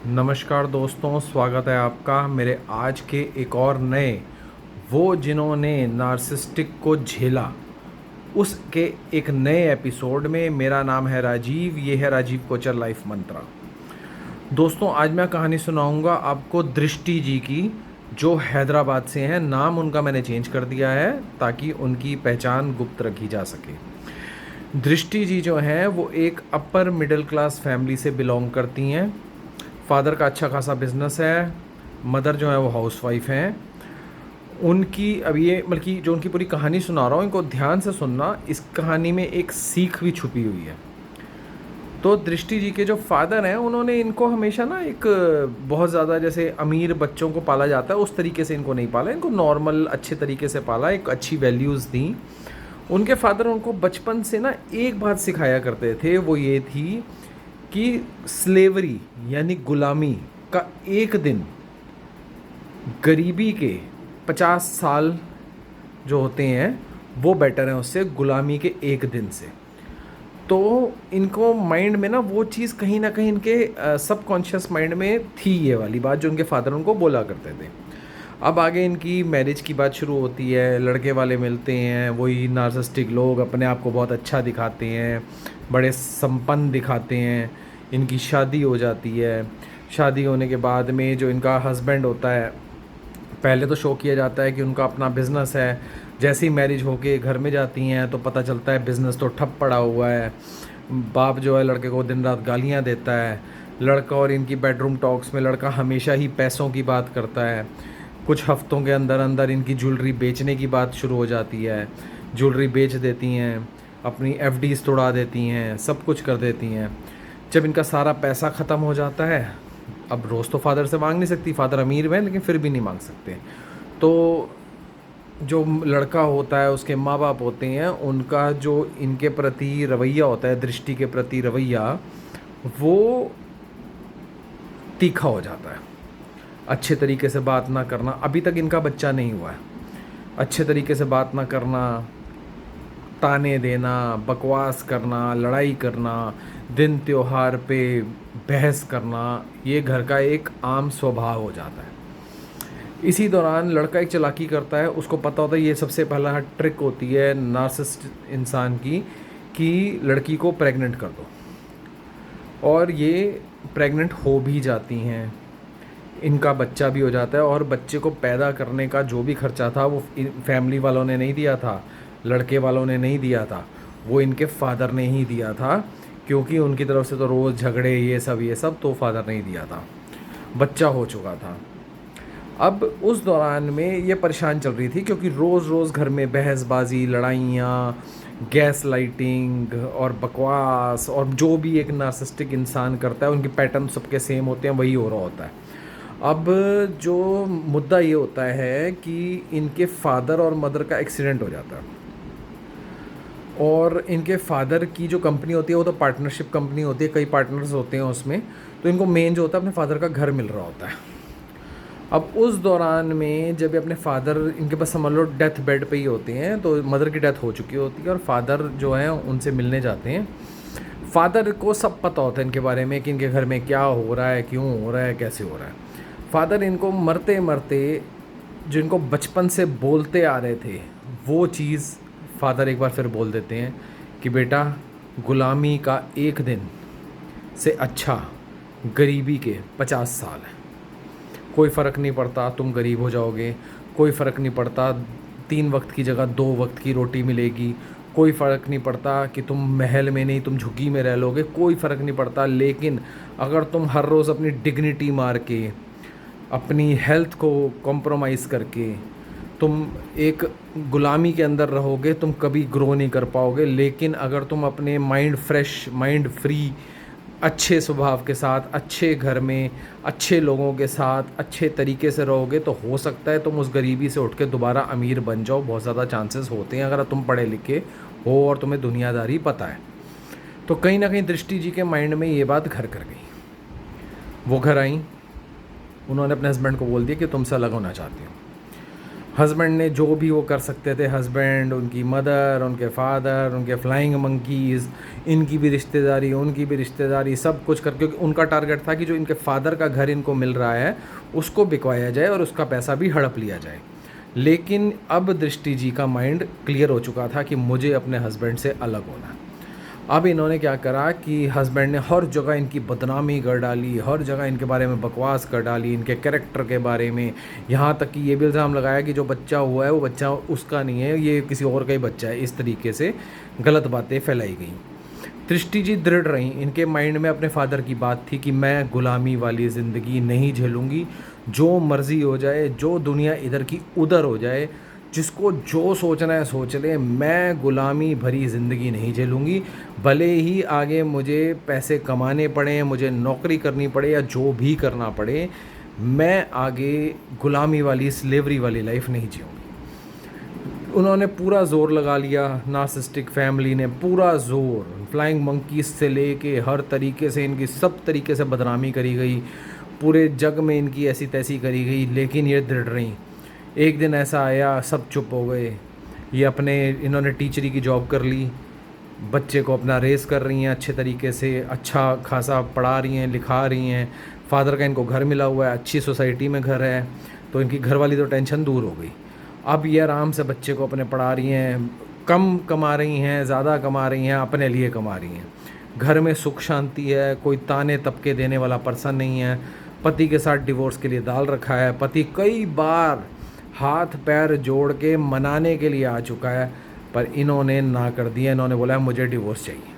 नमस्कार दोस्तों, स्वागत है आपका मेरे आज के एक और नए वो जिन्होंने नार्सिसिस्टिक को झेला उसके एक नए एपिसोड में। मेरा नाम है राजीव, ये है राजीव कोचर लाइफ मंत्रा। दोस्तों, आज मैं कहानी सुनाऊंगा आपको दृष्टि जी की, जो हैदराबाद से हैं। नाम उनका मैंने चेंज कर दिया है ताकि उनकी पहचान गुप्त रखी जा सके। दृष्टि जी जो हैं वो एक अपर मिडिल क्लास फैमिली से बिलोंग करती हैं। फादर का अच्छा खासा बिजनेस है, मदर जो है वो हाउसवाइफ हैं। उनकी अब ये बल्कि जो उनकी पूरी कहानी सुना रहा हूँ, इनको ध्यान से सुनना। इस कहानी में एक सीख भी छुपी हुई है। तो दृष्टि जी के जो फादर हैं, उन्होंने इनको हमेशा ना एक बहुत ज़्यादा जैसे अमीर बच्चों को पाला जाता है उस तरीके से इनको नहीं पाला। इनको नॉर्मल अच्छे तरीके से पाला, एक अच्छी वैल्यूज़ दी। उनके फादर उनको बचपन से ना एक बात सिखाया करते थे, वो ये थी कि स्लेवरी यानी गुलामी का एक दिन गरीबी के 50 साल जो होते हैं वो बेटर है उससे गुलामी के एक दिन से। तो इनको माइंड में ना वो चीज़ कहीं ना कहीं इनके सबकॉन्शियस माइंड में थी, ये वाली बात जो उनके फादर उनको बोला करते थे। अब आगे इनकी मैरिज की बात शुरू होती है। लड़के वाले मिलते हैं, वही नार्सिसिस्टिक लोग अपने आप को बहुत अच्छा दिखाते हैं, बड़े संपन्न दिखाते हैं। इनकी शादी हो जाती है। शादी होने के बाद में जो इनका हस्बैंड होता है, पहले तो शो किया जाता है कि उनका अपना बिज़नेस है। जैसे ही मैरिज होके घर में जाती हैं तो पता चलता है बिज़नेस तो ठप पड़ा हुआ है। बाप जो है लड़के को दिन रात गालियाँ देता है। लड़का और इनकी बेडरूम टॉक्स में लड़का हमेशा ही पैसों की बात करता है। कुछ हफ्तों के अंदर अंदर इनकी ज्वेलरी बेचने की बात शुरू हो जाती है। ज्वेलरी बेच देती हैं, अपनी एफडीज तोड़ा देती हैं, सब कुछ कर देती हैं। जब इनका सारा पैसा ख़त्म हो जाता है, अब रोज़ तो फादर से मांग नहीं सकती, फादर अमीर हैं लेकिन फिर भी नहीं मांग सकते। तो जो लड़का होता है, उसके माँ बाप होते हैं, उनका जो इनके प्रति रवैया होता है, दृष्टि के प्रति रवैया, वो तीखा हो जाता है। अच्छे तरीके से बात ना करना, अभी तक इनका बच्चा नहीं हुआ है, अच्छे तरीके से बात ना करना, ताने देना, बकवास करना, लड़ाई करना, दिन त्योहार पे बहस करना, ये घर का एक आम स्वभाव हो जाता है। इसी दौरान लड़का एक चालाकी करता है। उसको पता होता है ये सबसे पहला ट्रिक होती है नार्सिसिस्ट इंसान की, कि लड़की को प्रेग्नेंट कर दो। और ये प्रेग्नेंट हो भी जाती हैं, इनका बच्चा भी हो जाता है। और बच्चे को पैदा करने का जो भी खर्चा था वो फैमिली वालों ने नहीं दिया था, लड़के वालों ने नहीं दिया था, वो इनके फादर ने ही दिया था। क्योंकि उनकी तरफ से तो रोज़ झगड़े ये सब तो फादर ने ही दिया था। बच्चा हो चुका था। अब उस दौरान में ये परेशान चल रही थी क्योंकि रोज़ रोज़ घर में बहसबाजी, लड़ाइयाँ, गैस लाइटिंग और बकवास, और जो भी एक नार्सिसिस्टिक इंसान करता है उनके पैटर्न सबके सेम होते हैं, वही हो रहा होता है। अब जो मुद्दा ये होता है कि इनके फादर और मदर का एक्सीडेंट हो जाता है। और इनके फादर की जो कंपनी होती है वो तो पार्टनरशिप कंपनी होती है, कई पार्टनर्स होते हैं उसमें। तो इनको मेन जो होता है अपने फादर का घर मिल रहा होता है। अब उस दौरान में जब ये अपने फादर, इनके पास समझ लो डेथ बेड पे ही होते हैं, तो मदर की डेथ हो चुकी होती है और फादर जो है उनसे मिलने जाते हैं। फादर को सब पता होता है इनके बारे में कि इनके घर में क्या हो रहा है, क्यों हो रहा है, कैसे हो रहा है। फादर इनको मरते मरते जो इनको बचपन से बोलते आ रहे थे वो चीज़ फादर एक बार फिर बोल देते हैं कि बेटा, गुलामी का एक दिन से अच्छा गरीबी के 50 साल है। कोई फ़र्क नहीं पड़ता तुम गरीब हो जाओगे, कोई फ़र्क नहीं पड़ता 3 वक्त की जगह 2 वक्त की रोटी मिलेगी, कोई फ़र्क नहीं पड़ता कि तुम महल में नहीं तुम झुग्गी में रह लोगे, कोई फ़र्क नहीं पड़ता। लेकिन अगर तुम हर रोज़ अपनी डिग्निटी मार के, अपनी हेल्थ को कॉम्प्रोमाइज़ करके तुम एक गुलामी के अंदर रहोगे, तुम कभी ग्रो नहीं कर पाओगे। लेकिन अगर तुम अपने माइंड फ्रेश, माइंड फ्री, अच्छे स्वभाव के साथ, अच्छे घर में, अच्छे लोगों के साथ, अच्छे तरीके से रहोगे, तो हो सकता है तुम उस गरीबी से उठ के दोबारा अमीर बन जाओ। बहुत ज़्यादा चांसेस होते हैं अगर तुम पढ़े लिखे हो और तुम्हें दुनियादारी पता है। तो कहीं ना कहीं दृष्टि जी के माइंड में ये बात घर कर गई। वो घर आई, उन्होंने अपने हस्बैंड को बोल दिया कि तुमसे अलग होना चाहती हूँ। हस्बैंड ने जो भी वो कर सकते थे, हस्बैंड, उनकी मदर, उनके फादर, उनके फ्लाइंग मंकीज़, इनकी भी रिश्तेदारी, उनकी भी रिश्तेदारी, सब कुछ करके, क्योंकि उनका टारगेट था कि जो इनके फादर का घर इनको मिल रहा है उसको बिकवाया जाए और उसका पैसा भी हड़प लिया जाए। लेकिन अब दृष्टि जी का माइंड क्लियर हो चुका था कि मुझे अपने हस्बैंड से अलग होना है। अब इन्होंने क्या करा कि हस्बैंड ने हर जगह इनकी बदनामी कर डाली, हर जगह इनके बारे में बकवास कर डाली, इनके कैरेक्टर के बारे में, यहाँ तक कि ये भी इल्ज़ाम लगाया कि जो बच्चा हुआ है वो बच्चा उसका नहीं है, ये किसी और का ही बच्चा है। इस तरीके से गलत बातें फैलाई गई। दृष्टि जी दृढ़ रहीं, इनके माइंड में अपने फादर की बात थी कि मैं गुलामी वाली ज़िंदगी नहीं झेलूँगी, जो मर्ज़ी हो जाए, जो दुनिया इधर की उधर हो जाए, जिसको जो सोचना है सोच ले, मैं गुलामी भरी ज़िंदगी नहीं झेलूँगी। भले ही आगे मुझे पैसे कमाने पड़े, मुझे नौकरी करनी पड़े या जो भी करना पड़े, मैं आगे गुलामी वाली, स्लेवरी वाली लाइफ नहीं जीऊँगी। उन्होंने पूरा ज़ोर लगा लिया, नार्सिसिस्टिक फैमिली ने पूरा ज़ोर, फ्लाइंग मंकीज़ से लेके हर तरीके से इनकी सब तरीके से बदनामी करी गई, पूरे जग में इनकी ऐसी तैसी करी गई, लेकिन ये दृढ़ रहीं। एक दिन ऐसा आया, सब चुप हो गए। ये इन्होंने टीचरी की जॉब कर ली, बच्चे को अपना रेस कर रही हैं अच्छे तरीके से, अच्छा खासा पढ़ा रही हैं, लिखा रही हैं। फादर का इनको घर मिला हुआ है, अच्छी सोसाइटी में घर है, तो इनकी घर वाली तो टेंशन दूर हो गई। अब ये आराम से बच्चे को अपने पढ़ा रही हैं, कम कमा रही हैं, ज़्यादा कमा रही हैं, अपने लिए कमा रही हैं। घर में सुख शांति है, कोई ताने तबके देने वाला पर्सन नहीं है। पति के साथ डिवोर्स के लिए डाल रखा है, पति कई बार हाथ पैर जोड़ के मनाने के लिए आ चुका है, पर इन्होंने ना कर दिया। इन्होंने बोला मुझे डिवोर्स चाहिए।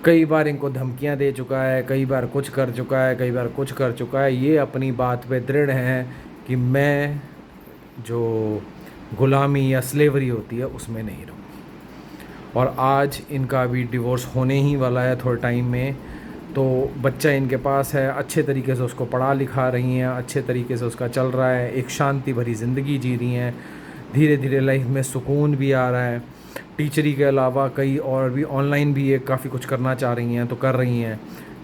कई बार इनको धमकियां दे चुका है, कई बार कुछ कर चुका है, कई बार कुछ कर चुका है। ये अपनी बात पे दृढ़ हैं कि मैं जो गुलामी या स्लेवरी होती है उसमें नहीं रहूँगी। और आज इनका अभी डिवोर्स होने ही वाला है थोड़े टाइम में। तो बच्चा इनके पास है, अच्छे तरीके से उसको पढ़ा लिखा रही हैं, अच्छे तरीके से उसका चल रहा है, एक शांति भरी ज़िंदगी जी रही हैं। धीरे धीरे लाइफ में सुकून भी आ रहा है। टीचरी के अलावा कई और भी ऑनलाइन भी ये काफ़ी कुछ करना चाह रही हैं, तो कर रही हैं।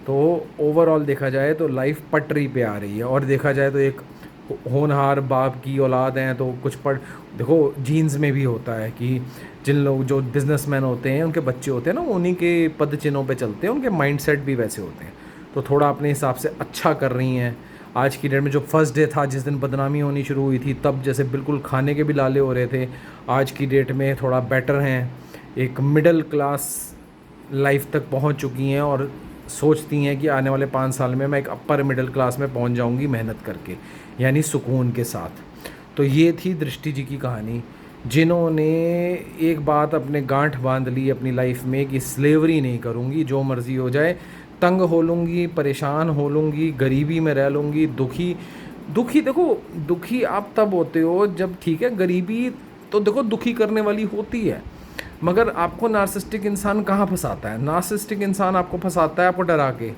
तो ओवरऑल देखा जाए तो लाइफ पटरी पे आ रही है। और देखा जाए तो एक होनहार बाप की औलाद हैं, तो कुछ देखो जीन्स में भी होता है कि जिन लोग जो बिजनेसमैन होते हैं, उनके बच्चे होते हैं ना, उन्हीं के पद चिन्हों पे चलते हैं, उनके माइंडसेट भी वैसे होते हैं। तो थोड़ा अपने हिसाब से अच्छा कर रही हैं। आज की डेट में जो फर्स्ट डे था, जिस दिन बदनामी होनी शुरू हुई थी, तब जैसे बिल्कुल खाने के भी लाले हो रहे थे, आज की डेट में थोड़ा बेटर हैं, एक मिडिल क्लास लाइफ तक पहुंच चुकी हैं और सोचती हैं कि आने वाले 5 साल में मैं एक अपर मिडिल क्लास में पहुंच जाऊंगी मेहनत करके, यानी सुकून के साथ। तो ये थी दृष्टि जी की कहानी, जिन्होंने एक बात अपने गांठ बांध ली अपनी लाइफ में कि स्लेवरी नहीं करूँगी, जो मर्ज़ी हो जाए, तंग हो लूँगी, परेशान हो लूँगी, गरीबी में रह लूँगी, दुखी देखो, दुखी आप तब होते हो जब, ठीक है, गरीबी तो देखो दुखी करने वाली होती है, मगर आपको नार्सिसिस्टिक इंसान कहाँ फंसाता है? नार्सिसिस्टिक इंसान आपको फंसाता है आपको डरा के,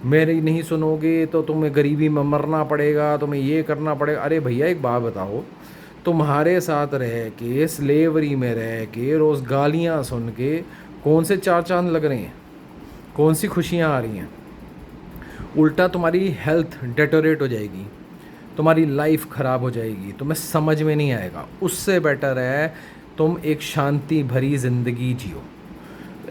मेरी नहीं सुनोगे तो तुम्हें गरीबी में मरना पड़ेगा, तुम्हें ये करना पड़ेगा। अरे भैया एक बात बताओ, तुम्हारे साथ रह के, स्लेवरी में रह के, रोज़ गालियाँ सुन के कौन से 4 चांद लग रहे हैं? कौन सी खुशियाँ आ रही हैं? उल्टा तुम्हारी हेल्थ डेटोरेट हो जाएगी, तुम्हारी लाइफ ख़राब हो जाएगी, तुम्हें समझ में नहीं आएगा। उससे बेटर है तुम एक शांति भरी ज़िंदगी जियो।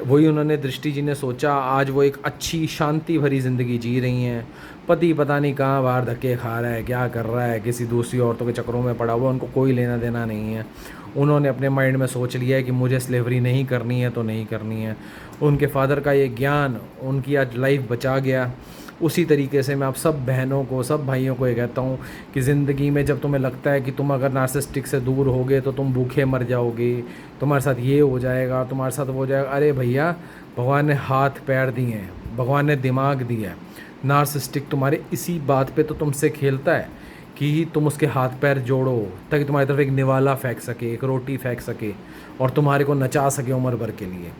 वही उन्होंने, दृष्टि जी ने सोचा, आज वो एक अच्छी शांति भरी ज़िंदगी जी रही हैं। पति पता नहीं कहाँ बाहर धक्के खा रहा है, क्या कर रहा है, किसी दूसरी औरतों के चक्करों में पड़ा हुआ, उनको कोई लेना देना नहीं है। उन्होंने अपने माइंड में सोच लिया है कि मुझे स्लेवरी नहीं करनी है तो नहीं करनी है। उनके फादर का ये ज्ञान उनकी आज लाइफ बचा गया। उसी तरीके से मैं आप सब बहनों को, सब भाइयों को ये कहता हूँ कि ज़िंदगी में जब तुम्हें लगता है कि तुम अगर नार्सिसिस्टिक से दूर होगे तो तुम भूखे मर जाओगे, तुम्हारे साथ ये हो जाएगा, तुम्हारे साथ वो हो जाएगा, अरे भैया, भगवान ने हाथ पैर दिए हैं, भगवान ने दिमाग दिया है। नार्सिसिस्टिक तुम्हारे इसी बात पे तो तुमसे खेलता है कि तुम उसके हाथ पैर जोड़ो, ताकि तुम्हारी तरफ एक निवाला फेंक सके, एक रोटी फेंक सके और तुम्हारे को नचा सके उम्र भर के लिए।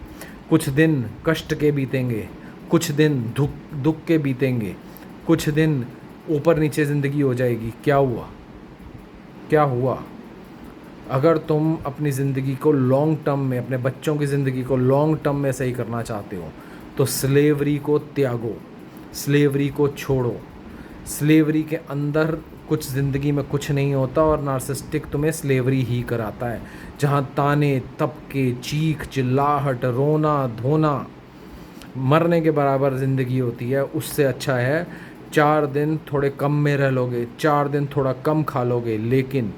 कुछ दिन कष्ट के बीतेंगे, कुछ दिन दुख के बीतेंगे, कुछ दिन ऊपर नीचे ज़िंदगी हो जाएगी। क्या हुआ? क्या हुआ? अगर तुम अपनी ज़िंदगी को लॉन्ग टर्म में, अपने बच्चों की ज़िंदगी को लॉन्ग टर्म में सही करना चाहते हो, तो स्लेवरी को त्यागो, स्लेवरी को छोड़ो। स्लेवरी के अंदर कुछ ज़िंदगी में कुछ नहीं होता और नार्सिसिस्टिक तुम्हें स्लेवरी ही कराता है, जहाँ ताने तपके, चीख चिल्लाहट, रोना धोना, मरने के बराबर ज़िंदगी होती है। उससे अच्छा है 4 दिन थोड़े कम में रह लोगे, 4 दिन थोड़ा कम खा लोगे, लेकिन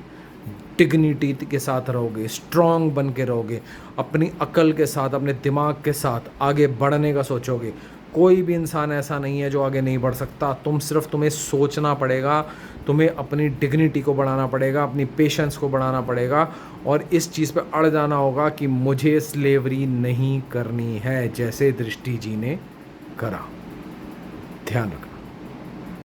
डिग्निटी के साथ रहोगे, स्ट्रांग बन के रहोगे, अपनी अकल के साथ, अपने दिमाग के साथ आगे बढ़ने का सोचोगे। कोई भी इंसान ऐसा नहीं है जो आगे नहीं बढ़ सकता। तुम्हें सोचना पड़ेगा, तुम्हें अपनी डिग्निटी को बढ़ाना पड़ेगा, अपनी पेशेंस को बढ़ाना पड़ेगा और इस चीज़ पे अड़ जाना होगा कि मुझे स्लेवरी नहीं करनी है, जैसे दृष्टि जी ने करा। ध्यान रखना।